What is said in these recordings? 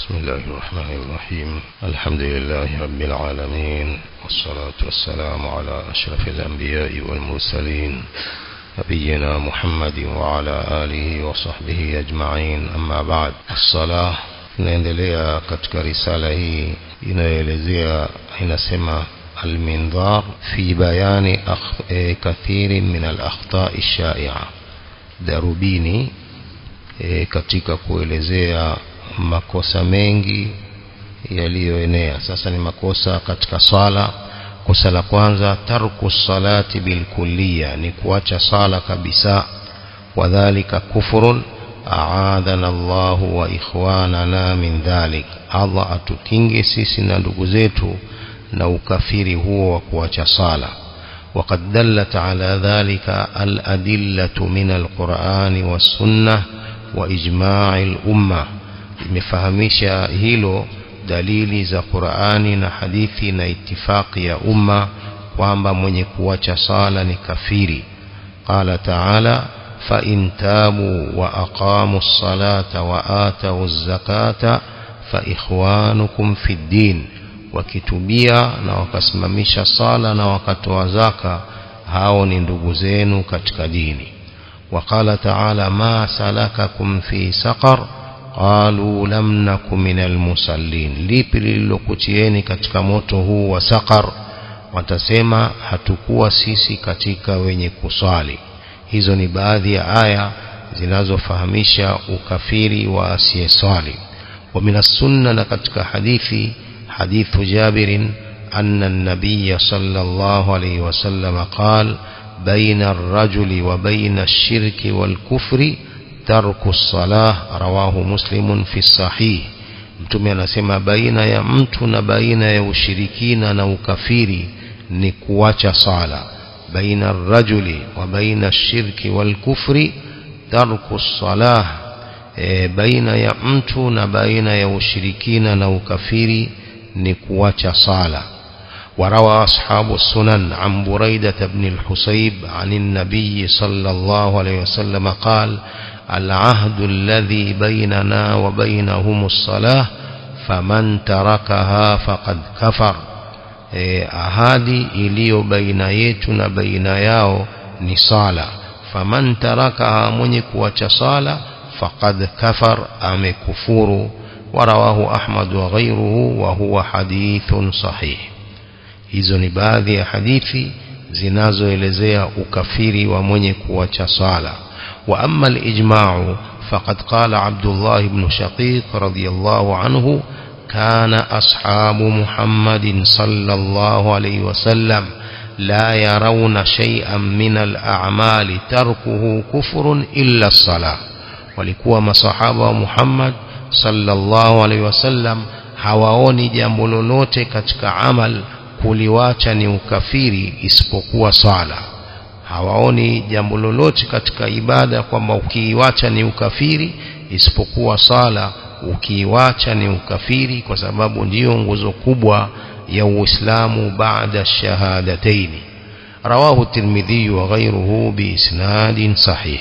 بسم الله الرحمن الرحيم. الحمد لله رب العالمين، والصلاة والسلام على أشرف الأنبياء والمرسلين نبينا محمد وعلى آله وصحبه أجمعين. أما بعد. الصلاة inaendelea katika risala hii inaelezea, inasema المنظار في بيان كثير من الأخطاء الشائعة. darubini katika kuelezea makosa mengi yaliyoenea. Sasa ni makosa katika swala. Kosa la kwanza, tarku salati bilkulliya, ni kuacha sala kabisa. Wadhalika kufurun a'adana Allahu wa ikhwanana min dhalik. Allah atukinge sisi na ndugu zetu na ukafiri huo wa kuacha sala. وقد دلت على ذلك الأدلة من القرآن والسنة وإجماع الأمة. imefahamisha hilo dalili za Qur'ani na hadithi na itifaki ya umma kwamba mwenye kuacha sala ni kafiri. Qala ta'ala fa in tabu wa aqamu as-salata wa atu az-zakata fa ikhwanukum fi din. wakitubia na wakasimamisha sala na wakatoa zaka, hao ni ndugu zenu katika dini. Waqala ta'ala ma salakakum fi saqar qalu lam nakum minal musallin. lipi lililokutieni katika moto huu wa saqar? Watasema hatukuwa sisi katika wenye kusali. Hizo ni baadhi ya aya zinazofahamisha ukafiri wa asiyesali. Wa minas sunna, na katika hadithi حديث جابر أن النبي صلى الله عليه وسلم قال بين الرجل وبين الشرك والكفر ترك الصلاة. رواه مسلم في الصحيح. mtume anasema baina ya mtu na baina ya ushirikina na ukafiri ni kuacha sala. baina الرجل وبين الشرك والكفر ترك الصلاة. baina ya mtu na baina ya ushirikina na ukafiri ni kuacha sala. وروى أصحاب السنن عن بريدة بن الحصيب عن النبي صلى الله عليه وسلم قال العهد الذي بيننا وبينهم الصلاة فمن تركها فقد كفر. ahadi iliyo baina yetu na baina yao ni sala. faman tarakaha, mwenye kuacha sala, faqad kafar, amekufuru. ورواه أحمد وغيره وهو حديث صحيح. hizo ni baadhi ya hadithi zinazoelezea ukafiri wa mwenye kuacha sala. wa amma al-ijma'u faqad qala Abdullah ibn Shaqiq radiyallahu anhu kana ashabu Muhammadin sallallahu alayhi wasallam la yarawna shay'an min al-a'mali tarkuhu kufrun illa as-salah. walikuwa masahaba wa Muhammad sallallahu alaihi wasallam hawaoni jambo lolote katika amal kuliwacha ni ukafiri isipokuwa swala. hawaoni jambo lolote katika ibada kwamba ukiiwacha ni ukafiri isipokuwa sala. ukiiwacha ni ukafiri kwa sababu ndiyo nguzo kubwa ya Uislamu baada shahadatayn. rawahu Tirmidhi wa ghayruhu bi isnadin sahih.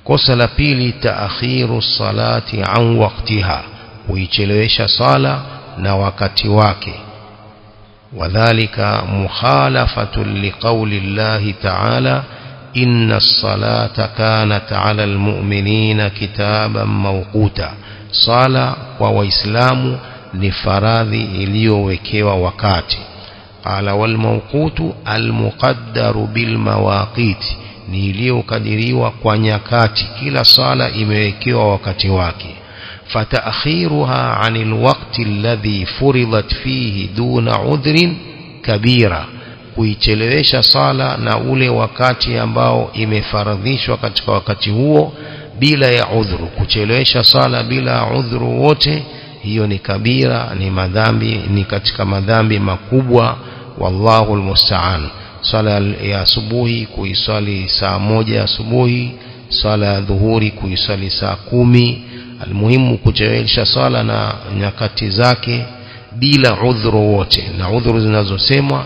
kosa la pili, taakhiru salati an waqtiha, kuichelewesha sala na wakati wake. wadhālika mukhalafatu liqawli Allahi ta'ala inna as-salata kanat 'ala al-mu'minina kitaban mawquta. sala kwa waislamu ni faradhi iliyowekewa wakati. qala wal mawqutu al-muqaddaru bil mawaqiti, ni iliyokadiriwa kwa nyakati. kila sala imewekewa wakati wake. fataakhiruha anil waqti alladhi furidat fihi duna udhrin kabira, kuichelewesha sala na ule wakati ambao imefaradhishwa katika wakati huo bila ya udhuru. kuchelewesha sala bila udhuru wote, hiyo ni kabira, ni madhambi, ni katika madhambi makubwa. wallahu almusta'an. sala ya asubuhi kuisali saa 1 asubuhi, sala ya dhuhuri kuisali saa 10. almuhimu kuchelewesha sala na nyakati zake bila udhuru wote. na udhuru zinazosemwa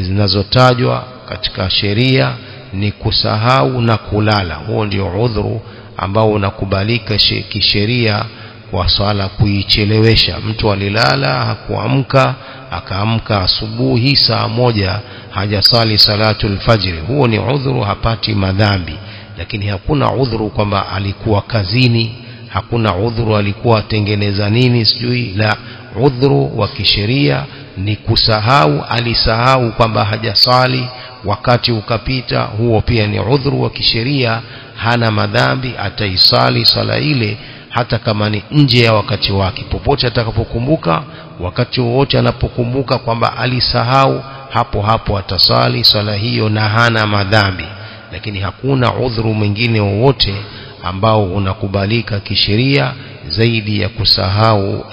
zinazotajwa katika sheria ni kusahau na kulala. huo ndio udhuru ambao unakubalika kisheria kwa swala kuichelewesha. Mtu alilala hakuamka, akaamka asubuhi saa 1 hajasali salatul fajr, huo ni udhuru, hapati madhambi. Lakini hakuna udhuru kwamba alikuwa kazini, hakuna udhuru alikuwa atengeneza nini sijui, la. Udhuru wa kisheria ni kusahau, alisahau kwamba hajasali, wakati ukapita, huo pia ni udhuru wa kisheria, hana madhambi, ataisali sala ile hata kama ni nje ya wakati wake. Popote atakapokumbuka, wakati wote anapokumbuka kwamba alisahau, hapo hapo atasali sala hiyo na hana madhambi. Lakini hakuna udhuru mwingine wowote ambao unakubalika kisheria zaidi ya kusahau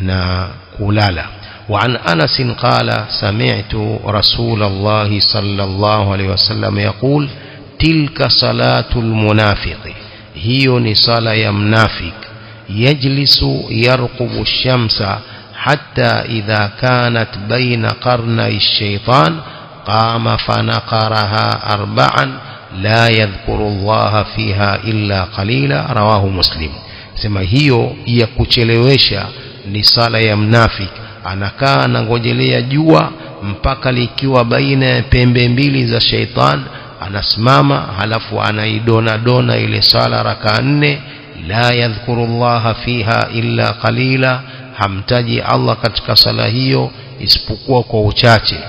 na kulala. وعن أنس قال سمعت رسول الله صلى الله عليه وسلم يقول تلك صلاة المنافق، هي نصلاة يمنافق، يجلس يرقب الشمس حتى إذا كانت بين قرني الشيطان قام فنقرها 4 لا يذكر الله فيها إلا قليلا، رواه مسلم. sema hiyo ya kuchelewesha ni sala ya mnafik. Anakaa anangojelea jua mpaka likiwa baina ya pembe mbili za shaitan, anasimama halafu anaidona ile sala raka 4, la yadhkurullaha fiha illa qalila, hamtaji Allah katika sala hiyo isipokuwa kwa uchache.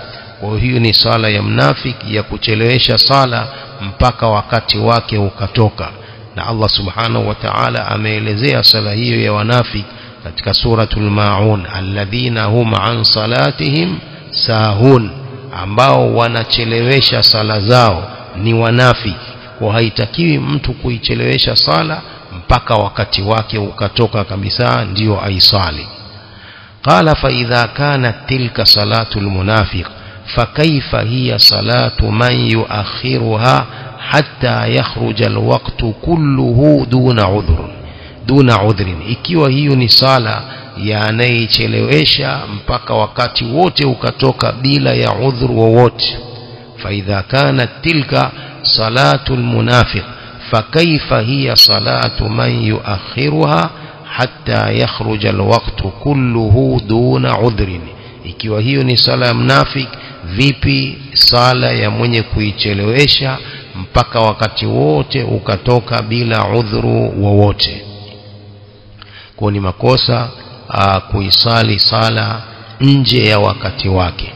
Kwa hiyo ni sala ya mnafik ya kuchelewesha sala mpaka wakati wake ukatoka. Na Allah subhanahu wa ta'ala ameelezea sala hiyo ya wanafik katika suratul Maun, alladhina hum an salatihim sahun, ambao wanachelewesha sala zao ni wanafiki. Kwa haitakiwi mtu kuichelewesha sala mpaka wakati wake ukatoka kabisa ndio aisali. Qala fa idha kanat tilka salatul munafiq fakaifa hiya salatu man yuakhiruha hatta yakhruja alwaqtu kulluhu duna udhrin. Ikiwa hiyo ni sala ya anayechelewesha mpaka wakati wote ukatoka bila ya udhuru wowote, fa idha kanat tilka salatul munafiq fakaifa hiya salatu man yuakhiruha hatta yakhruja alwaqtu kulluhu duna udhrin. Ikiwa hiyo ni sala ya mnafik, vipi sala ya mwenye kuichelewesha mpaka wakati wote ukatoka bila udhuru wowote? Kwa ni makosa kuisali sala nje ya wakati wake.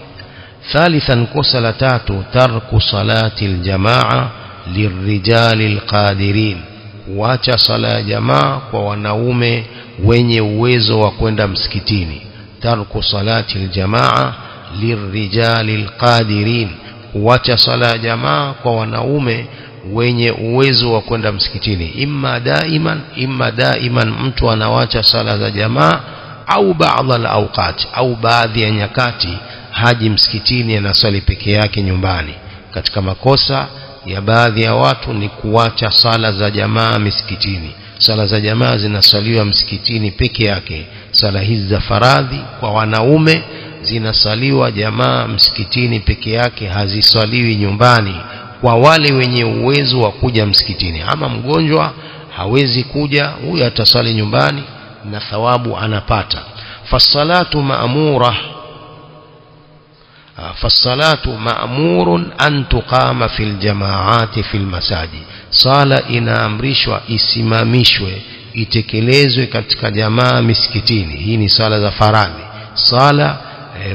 Thalithan, kosa la 3, tarku salati aljamaa lirijali alqadirin, kuacha sala ya jamaa kwa wanaume wenye uwezo wa kwenda msikitini. Tarku salati aljamaa lirijali alqadirin, kuacha sala ya jamaa kwa wanaume wenye uwezo wa kwenda msikitini. Imma daiman mtu anawacha sala za jamaa, au baadhi al-awqat, au baadhi ya nyakati haji msikitini, anasali peke yake nyumbani. Katika makosa ya baadhi ya watu ni kuacha sala za jamaa misikitini. Sala za jamaa zinasaliwa msikitini peke yake. Sala hizi za faradhi kwa wanaume zinasaliwa jamaa msikitini peke yake, hazisaliwi nyumbani kwa wale wenye uwezo wa kuja msikitini. Ama mgonjwa hawezi kuja, huyo atasali nyumbani na thawabu anapata. Fasalatu ma'murun an tuqama fil jamaati fil masajid, sala inaamrishwa isimamishwe, itekelezwe katika jamaa misikitini. Hii ni sala za faradhi. Sala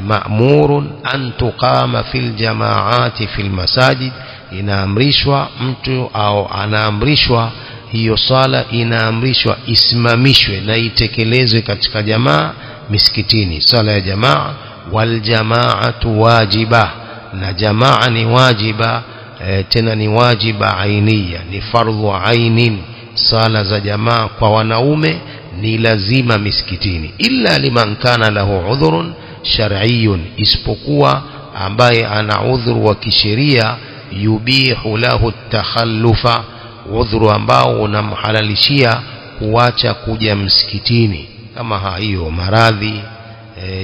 ma'murun an tuqama fil jamaati fil masajid, inaamrishwa mtu au anaamrishwa, hiyo sala inaamrishwa isimamishwe na itekelezwe katika jamaa misikitini. Sala ya jamaa, wal jamaatu wajiba, na jamaa ni wajiba, tena ni wajiba ainiya, ni fardhu ainin. Sala za jamaa kwa wanaume ni lazima misikitini, illa liman kana lahu udhrun shar'iyyun, isipokuwa ambaye ana udhuru wa kisheria, yubihu lahu takhallufa, udhuru ambao unamhalalishia kuacha kuja msikitini. Kama hiyo maradhi,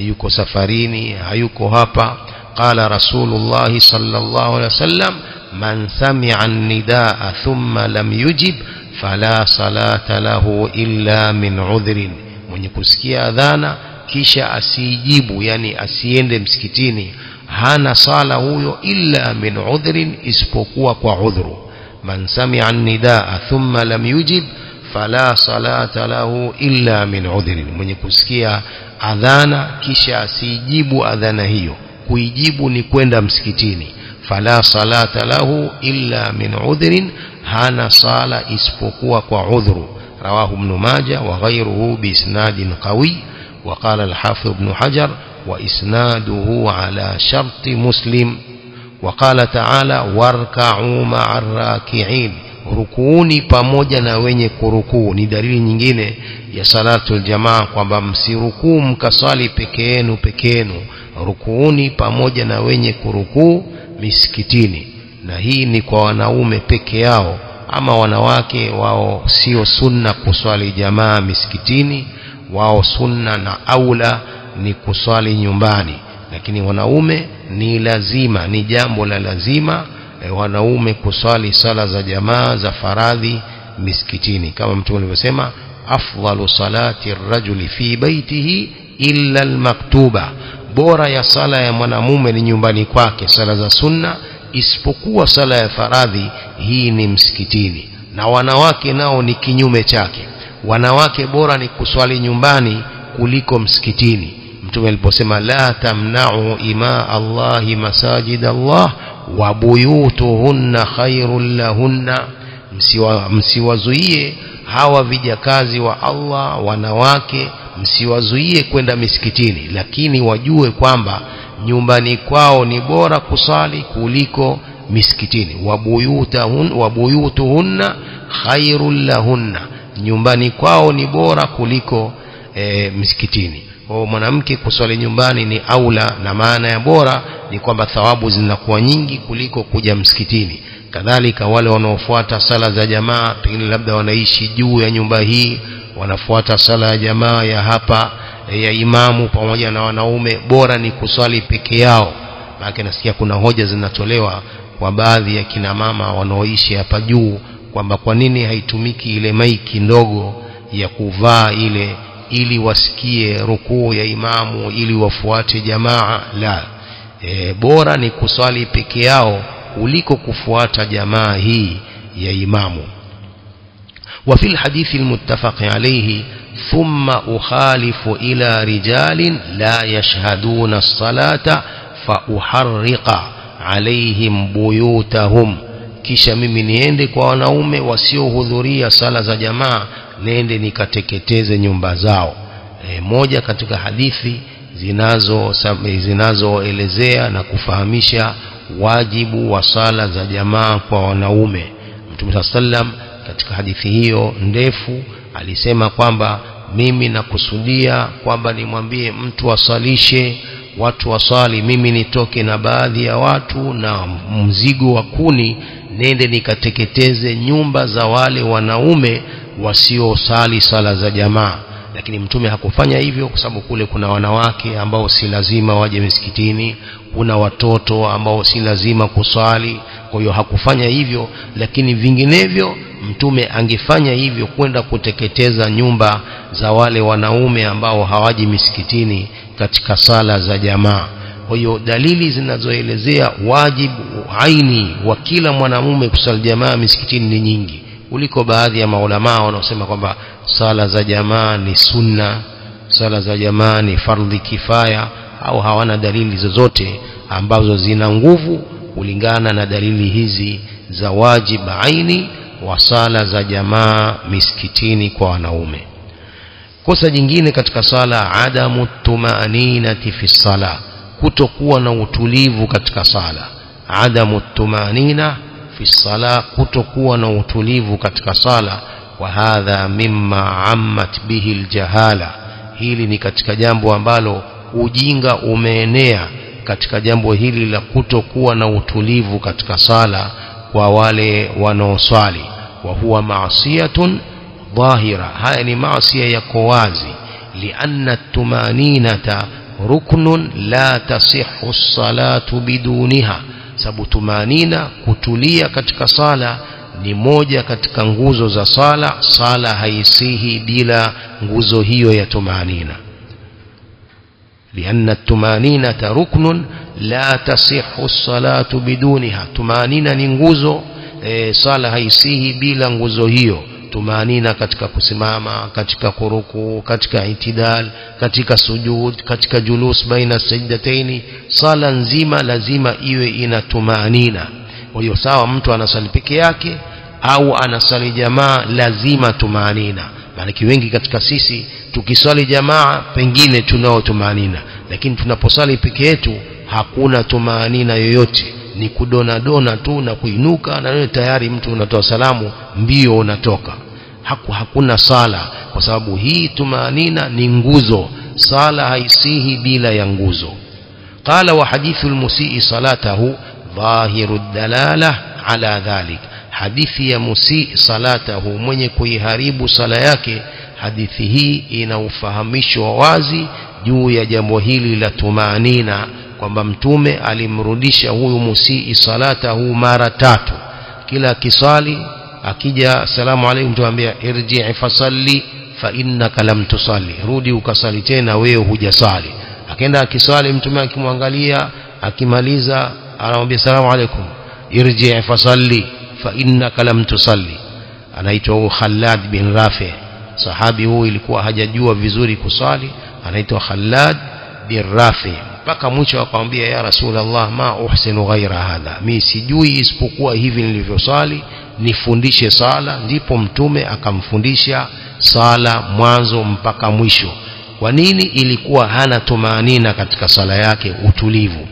yuko safarini, hayuko hapa. Qala Rasulullah sallallahu alaihi wasallam, man sami'a an-nidaa thumma lam yujib fala salata lahu illa min udhrin, mwenye kusikia adhana kisha asijibu, yani asiende msikitini, hana sala huyo illa min udhrin, isipokuwa kwa udhuru. Man sami'a an-nidaa thumma lam yujib fala salata lahu illa min udhrin, mwenye kusikia adhana kisha asijibu adhana hiyo, kuijibu ni kwenda msikitini, fala salata lahu illa min udhrin, hana sala isipokuwa kwa udhuru. Rawahu Ibn Majah wa ghayruhu bi isnadin qawi. wa qala al-Hafidh Ibn Hajar wa isnaduhu ala shart Muslim. wa qala ta'ala warka'u ma'ar raki'in, rukuuni pamoja na wenye kurukuu. Ni dalili nyingine ya salatul jamaa kwamba msirukuu mkasali peke yenu, rukuuni pamoja na wenye kurukuu misikitini. Na hii ni kwa wanaume peke yao, ama wanawake wao sio sunna kuswali jamaa misikitini, wao sunna na aula ni kuswali nyumbani. Lakini wanaume ni lazima, ni jambo la lazima wanaume kuswali sala za jamaa za faradhi misikitini, kama Mtume alivyosema afdalu salati ar-rajuli fi baitihi illa al-maktuba, bora ya sala ya mwanamume ni nyumbani kwake, sala za sunna, isipokuwa sala ya faradhi, hii ni msikitini. Na wanawake nao ni kinyume chake, wanawake bora ni kuswali nyumbani kuliko msikitini. Mtume aliposema la tamna'u ima Allahi masajid Allah wa buyutuhunna khairul lahunna, msiwazuie hawa vijakazi wa Allah wanawake, msiwazuie kwenda misikitini, lakini wajue kwamba nyumbani kwao ni bora kusali kuliko misikitini. wa buyutuhunna khairul lahunna, nyumbani kwao ni bora kuliko misikitini. Kwa mwanamke kuswali nyumbani ni aula, na maana ya bora ni kwamba thawabu zinakuwa nyingi kuliko kuja msikitini. Kadhalika wale wanaofuata sala za jamaa, pengine labda wanaishi juu ya nyumba hii, wanafuata sala ya jamaa ya hapa ya imamu pamoja na wanaume, bora ni kuswali peke yao. Maana nasikia kuna hoja zinatolewa kwa baadhi ya kina mama wanaoishi hapa juu kwamba kwa nini haitumiki ile maiki ndogo ya kuvaa ile ili wasikie rukuu ya imamu ili wafuate jamaa. La, bora ni kuswali peke yao kuliko kufuata jamaa hii ya imamu. وفي الحديث المتفق عليه ثم أخالف إلى رجال لا يشهدون الصلاة فأحرق عليهم بيوتهم, kisha mimi niende kwa wanaume wasiohudhuria sala za jamaa, nende nikateketeze nyumba zao. Moja katika hadithi zinazoelezea na kufahamisha wajibu wa sala za jamaa kwa wanaume. Mtume sallam katika hadithi hiyo ndefu alisema kwamba mimi nakusudia kwamba nimwambie mtu asalishe, watu wasali, mimi nitoke na baadhi ya watu na mzigo wa kuni, nende nikateketeze nyumba za wale wanaume wasiosali sala za jamaa. Lakini Mtume hakufanya hivyo kwa sababu kule kuna wanawake ambao si lazima waje msikitini, kuna watoto ambao si lazima kusali, kwa hiyo hakufanya hivyo. Lakini vinginevyo Mtume angefanya hivyo, kwenda kuteketeza nyumba za wale wanaume ambao hawaji misikitini katika sala za jamaa. Kwa hiyo dalili zinazoelezea wajibu aini wa kila mwanamume kusali jamaa misikitini ni nyingi kuliko baadhi ya maulama wanaosema kwamba sala za jamaa ni sunna, sala za jamaa ni fardhi kifaya, au hawana dalili zozote ambazo zina nguvu kulingana na dalili hizi za wajibu aini wa sala za jamaa misikitini kwa wanaume. Kosa jingine katika sala, adamu tumaninati fi sala, kutokuwa na utulivu katika sala. Adamu tumanina fi sala, kutokuwa na utulivu katika sala. Wa hadha mimma ammat bihi aljahala, hili ni katika jambo ambalo ujinga umeenea katika jambo hili la kutokuwa na utulivu katika sala kwa wale wanaoswali. Wa huwa maasiyatun dhahira, haya ni maasiya yako wazi. Lianna tumaninata ruknun la tasihhu as-salatu biduniha, sababu tumanina, kutulia katika sala, ni moja katika nguzo za sala. Sala haisihi bila nguzo hiyo ya tumanina. لأن التمانينة ركن لا تصح الصلاة بدونها. tumanina ni nguzo, sala haisihi bila nguzo hiyo. tumanina katika kusimama, katika kuruku, katika itidal, katika sujud, katika julus baina sajdataini, sala nzima lazima iwe ina tumanina. Kwa hiyo sawa mtu anasali peke yake au anasali jamaa, lazima tumanina. Maana wengi katika sisi tukiswali jamaa pengine tunao tumanina, lakini tunaposali peke yetu hakuna tumanina yoyote, ni kudona dona tu na kuinuka, na tayari mtu unatoa salamu mbio unatoka. Hakuna sala, kwa sababu hii tumanina ni nguzo. Sala haisihi bila ya nguzo. Qala wa hadithul musii salatahu dhahiru dalala ala dhalik. Hadithi ya musii salatahu, mwenye kuiharibu sala yake, hadithi hii ina ufahamisho wa wazi juu ya jambo hili la tumanina, kwamba mtume alimrudisha huyu musii salatahu mara 3. Kila kisali akija salamu alaykum tuambia irji' fasalli fa innaka lam tusalli, rudi ukasali tena, wewe hujasali. Akaenda akiswali, mtume akimwangalia, akimaliza anamwambia salamu alaykum irji' fasalli fa innaka lam tusalli. Anaitwa Khalad bin Rafi. Sahabi huyu ilikuwa hajajua vizuri kusali, anaitwa Khalad bin Rafi. Mpaka mwisho akamwambia ya Rasulullah, ma uhsinu ghaira hadha, mimi sijui isipokuwa hivi nilivyosali, nifundishe sala. Ndipo mtume akamfundisha sala mwanzo mpaka mwisho. Kwa nini? Ilikuwa hana tumanina katika sala yake, utulivu.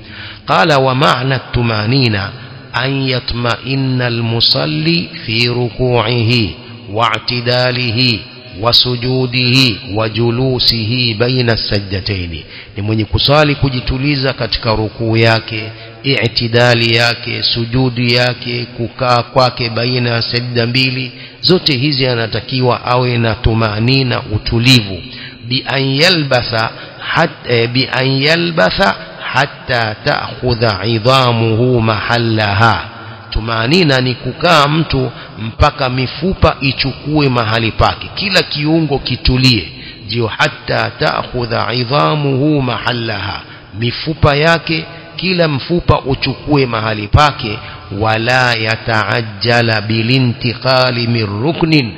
Qala wa ma'na tumanina an yatma'inna almusalli fi ruku'ihi wa i'tidalihi wa sujudihi wa julusihi baina as-sajdatayn. Ni mwenye kusali kujituliza katika rukuu yake, i'tidali yake, sujudi yake, kukaa kwake baina ya sajda mbili. Zote hizi anatakiwa awe na tumanina, utulivu. bi an yalbatha hatta ta'khudha 'idhamuhu mahallaha. Tumanina ni kukaa mtu mpaka mifupa ichukue mahali pake, kila kiungo kitulie. Ndio hatta ta'khudha 'idhamuhu mahallaha, mifupa yake kila mfupa uchukue mahali pake. Wala yataajjala bilintiqali min ruknin,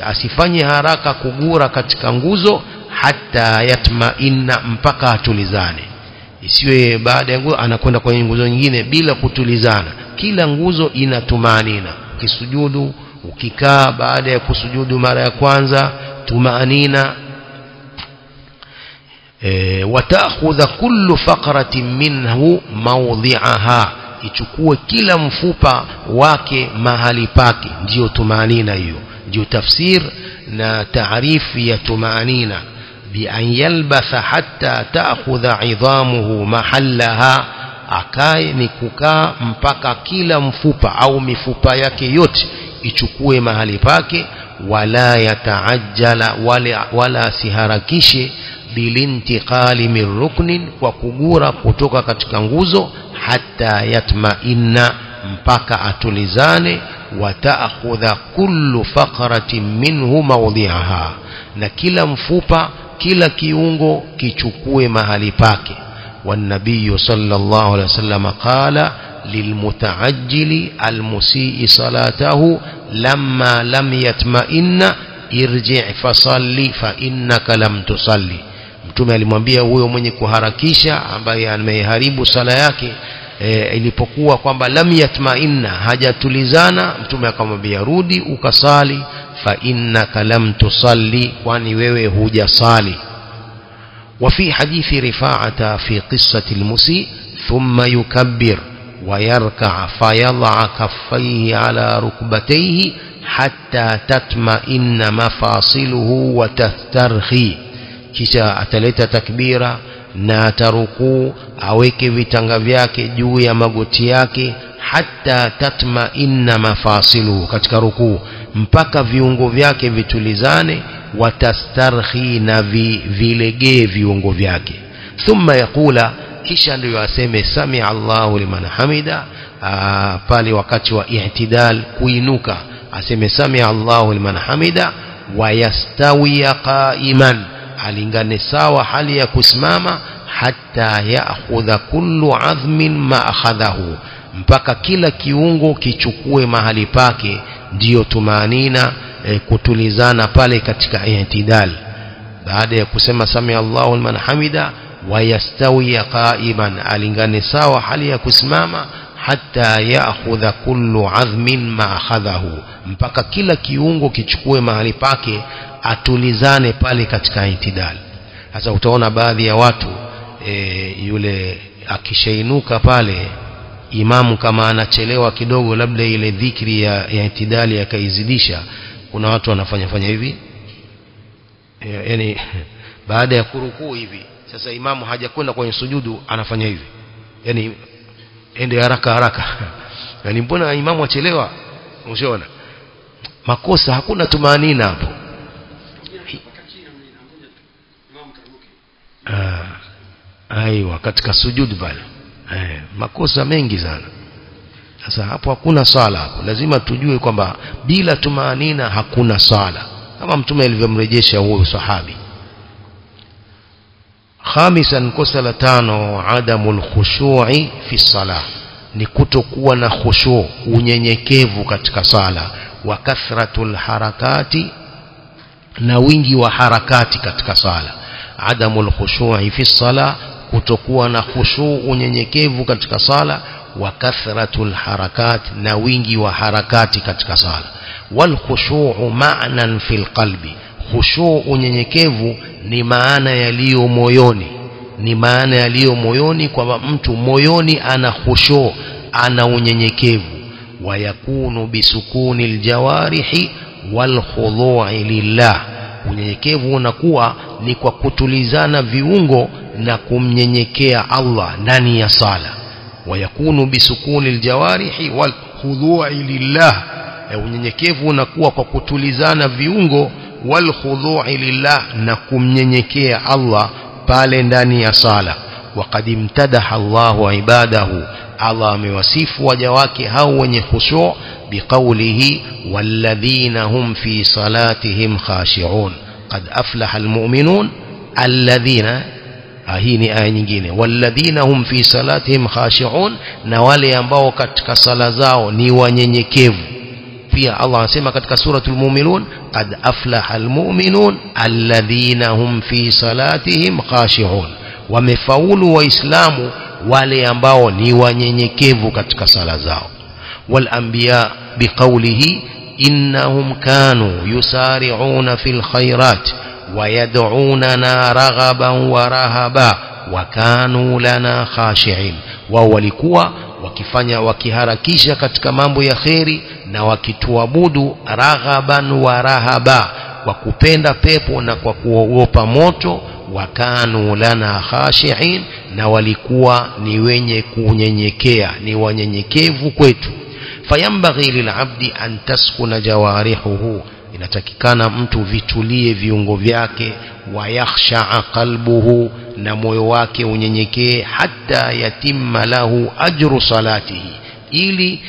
asifanye haraka kugura katika nguzo, hatta yatma'inna, mpaka atulizane. Isiwe baada ya nguzo anakwenda kwenye nguzo nyingine bila kutulizana. Kila nguzo ina tumanina. Ukisujudu, ukikaa baada ya kusujudu mara ya kwanza, tumanina. Watakhudha kullu faqratin minhu mawdhi'aha, ichukue kila mfupa wake mahali pake. Ndio tumanina hiyo, ndio tafsir na taarifu ya tumanina. bi an yalbatha hatta ta'khudha 'idhamuhu mahallaha, akae ni kukaa mpaka kila mfupa au mifupa yake yote ichukue mahali pake. Wala yataajjala, wala siharakishe, bilintiqali min ruknin, kwa kugura kutoka katika nguzo, hatta yatma'inna, mpaka atulizane. Wa ta'khudha kullu faqratin minhu mawdhi'aha, na kila mfupa, kila kiungo kichukue mahali pake. والنبي صلى الله عليه وسلم قال للمتعجل المسيء صلاته لما لم يطمئن ارجع فصلي فإنك لم تصلي. Mtume alimwambia huyo mwenye kuharakisha ambaye ameharibu sala yake, ilipokuwa kwamba lam yatma'inna, hajatulizana, Mtume akamwambia rudi ukasali, fa innaka lam tusalli, kwani wewe hujasali. وفي حديث رفاعة في قصة المسيء ثم يكبر ويركع فيضع كفيه على ركبتيه حتى تطمئن مفاصله وتسترخي. kisha ataleta takbira na atarukuu, aweke vitanga vyake juu ya magoti yake, hatta tatma'inna mafasiluhu, katika rukuu mpaka viungo vyake vitulizane, watastarhi, na vilegee viungo vyake. Thumma yaqula, kisha ndio aseme sami'a Allahu liman hamida, pale wakati wa i'tidal kuinuka aseme samia Allahu liman hamida wa yastawi qa'iman alingane sawa hali ya kusimama hatta ya'khudha kullu 'azmin ma akhadhahu mpaka kila kiungo kichukue mahali pake ndiyo tumanina kutulizana pale katika i'tidal baada ya kusema samia Allahu liman hamida wa yastawi qa'iman alingane sawa hali ya kusimama hatta ya'khudha kullu 'azmin ma akhadhahu mpaka kila kiungo kichukue mahali pake atulizane pale katika i'tidal. Sasa utaona baadhi ya watu yule akishainuka pale imamu kama anachelewa kidogo labda ile dhikri ya i'tidali akaizidisha kuna watu wanafanya hivi yani baada ya kurukuu hivi sasa imamu hajakwenda kwenye sujudu anafanya hivi yani ende haraka yani mbona imamu achelewa unaona makosa hakuna tumanina hapo aiwa katika sujudu pale makosa mengi sana. Sasa hapo hakuna sala hapo lazima tujue kwamba bila tumanina hakuna sala kama mtume alivyomrejesha huyo sahabi. Khamisan kosa la tano adamul khushu'i fi salah ni kutokuwa na khushu' unyenyekevu katika sala wa kathratul harakati na wingi wa harakati katika sala. Adamul khushu'i fi salah kutokuwa na khushu' unyenyekevu katika sala wa kathratul harakat na wingi wa harakati katika sala. Wal khushu'u ma'nan fil qalbi khushu' unyenyekevu ni maana yaliyo moyoni ni maana yaliyo moyoni kwamba mtu moyoni ana khushu' ana unyenyekevu wa yakunu bisukunil jawarihi wal khudu'i lillah unyenyekevu unakuwa ni kwa kutulizana viungo na kumnyenyekea Allah ndani ya sala wa yakunu bisukunil jawarihi wal khudu'i lillah unyenyekevu unakuwa kwa kutulizana viungo wal khudu'i lillah na kumnyenyekea Allah pale ndani ya sala. Waqad imtadaha Allahu ibadahu Allah amewasifu waja wake hao wenye khushu' biqawlihi walladhina hum fi salatihim khashi'un qad aflaha almu'minun alladhina hii ni aya nyingine walladhina hum fi salatihim khashi'un na wale ambao katika sala zao ni wanyenyekevu. Pia Allah anasema katika suratul mu'minun qad aflaha almu'minun alladhina hum fi salatihim khashi'un wamefaulu waislamu wale ambao ni wanyenyekevu katika sala zao. Wal anbiya biqawlihi innahum kanu yusari'una fil khairat wa yad'unana raghaban wa rahaba wa kanu lana khashi'in wao walikuwa wakiharakisha katika mambo ya kheri na wakituabudu raghaban wa rahaba kwa kupenda pepo na kwa kuogopa moto wa kanu lana khashi'in na walikuwa ni wenye kunyenyekea ni wanyenyekevu kwetu. Fayambaghi lil'abdi an taskuna jawarihuhu inatakikana mtu vitulie viungo vyake wa yakhsha'a qalbuhu na moyo wake unyenyekee hatta yatimma lahu ajru salatihi ili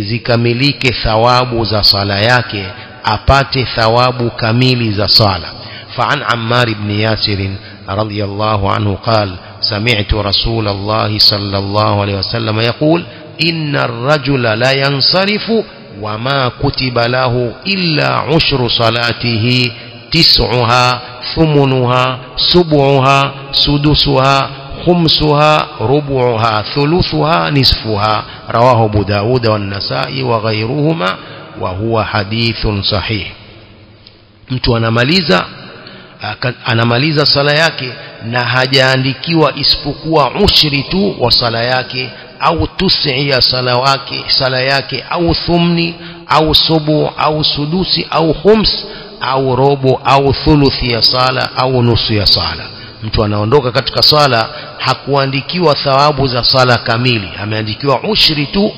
zikamilike thawabu za sala yake apate thawabu kamili za sala. Fa'an Ammar ibn Yasir radiyallahu anhu qala sami'tu Rasulullah sallallahu alayhi wasallam yaqul inna ar-rajula la yansarifu وما كتب له إلا عشر صلاته تسعها ثمنها سبعها سدسها خمسها ربعها ثلثها نصفها رواه أبو داود والنسائي وغيرهما وهو حديث صحيح. mtu anamaliza sala yake na hajaandikiwa isipokuwa ushri tu wa sala yake au tusi ya sala yake au thumni au subu au sudusi au khums au robo au thuluthi ya sala au nusu ya sala. Mtu anaondoka katika sala hakuandikiwa thawabu za sala kamili ameandikiwa ushri tu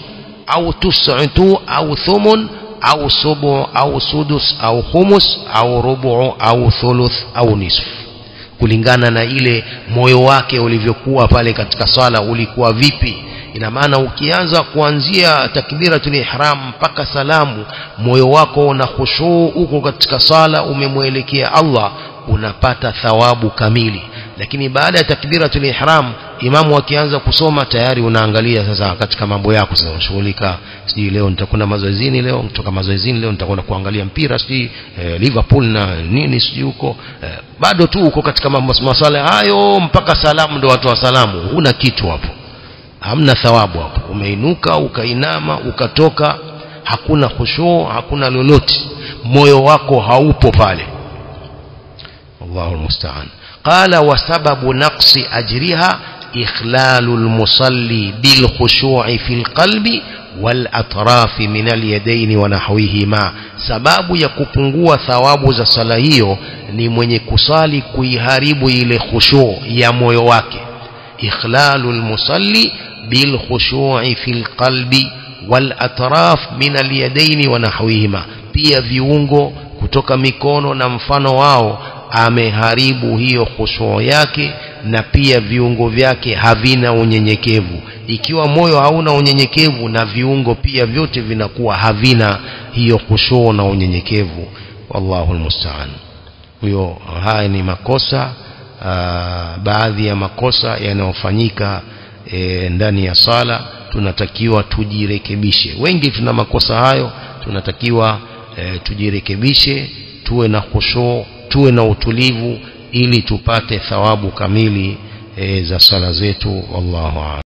au tusi tu au thumun au subu au sudus au khumus au robo au thuluth au nisfu kulingana na ile moyo wake ulivyokuwa pale katika sala ulikuwa vipi ina maana ukianza kuanzia takbiratul ihram mpaka salamu moyo wako una khushu uko katika sala umemwelekea Allah unapata thawabu kamili. Lakini baada ya takbiratul ihram imamu akianza kusoma tayari unaangalia sasa katika mambo yako sasa unashughulika, sijui leo nitakwenda mazoezini, leo kutoka mazoezini leo nitakwenda kuangalia mpira, sijui Liverpool na nini sijui huko, bado tu uko katika masuala hayo mpaka salamu ndo watu wa salamu. Huna kitu hapo, hamna thawabu hapo. Umeinuka ukainama ukatoka, hakuna khushu, hakuna lolote, moyo wako haupo pale. Allahu musta'an. Qala wa sababu naqsi ajriha ikhlalu almusalli bil khushu'i fil qalbi wal atrafi min al yadayn wa nahwihima. Sababu ya kupungua thawabu za sala hiyo ni mwenye kusali kuiharibu ile khushu' ya moyo wake. Ikhlalu almusalli bil khushu'i fil qalbi wal atraf min al yadayn wa nahwihima, pia viungo kutoka mikono na mfano wao ameharibu hiyo khushu yake, na pia viungo vyake havina unyenyekevu. Ikiwa moyo hauna unyenyekevu na viungo pia vyote vinakuwa havina hiyo khushu na unyenyekevu. Wallahu almusta'an. Hiyo haya ni makosa, baadhi ya makosa yanayofanyika ndani ya sala, tunatakiwa tujirekebishe. Wengi tuna makosa hayo, tunatakiwa tujirekebishe, tuwe na khushu, tuwe na utulivu ili tupate thawabu kamili za sala zetu. Wallahu a'lam.